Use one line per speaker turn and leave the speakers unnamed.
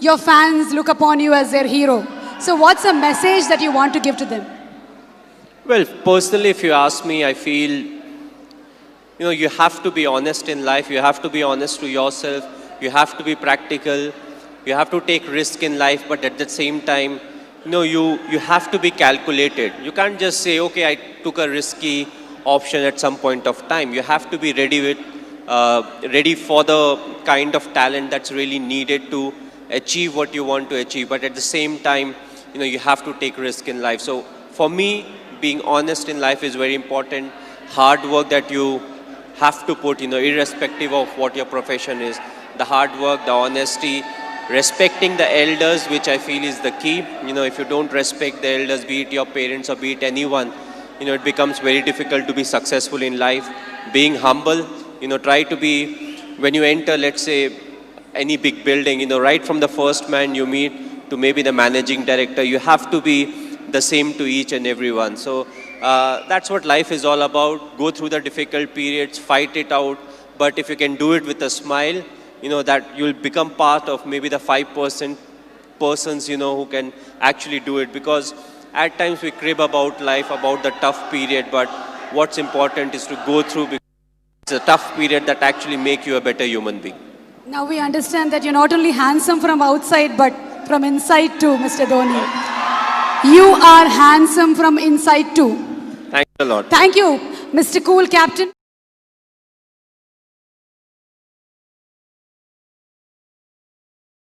your fans look upon you as their hero. So what's a message that you want to give to them?
Well, personally, if you ask me, I feel, you have to be honest in life. You have to be honest to yourself. You have to be practical. You have to take risk in life, but at the same time, you have to be calculated. You can't just say, okay, I took a risky option at some point of time. You have to be ready for the kind of talent that's really needed to achieve what you want to achieve. But at the same time, you have to take risk in life. So for me, being honest in life is very important. Hard work that you have to put, irrespective of what your profession is. The hard work, the honesty, respecting the elders, which I feel is the key. If you don't respect the elders, be it your parents or be it anyone, it becomes very difficult to be successful in life. Being humble, try to be, when you enter, let's say, any big building, right from the first man you meet to maybe the managing director, you have to be the same to each and everyone. So that's what life is all about. Go through the difficult periods, fight it out, but if you can do it with a smile, that you'll become part of maybe the 5% persons, who can actually do it. Because at times we crib about life, about the tough period, but what's important is to go through, because it's a tough period that actually make you a better human being.
Now we understand that you're not only handsome from outside, but from inside too, Mr. Dhoni. You are handsome from inside too.
Thanks a lot.
Thank you, Mr. Cool Captain.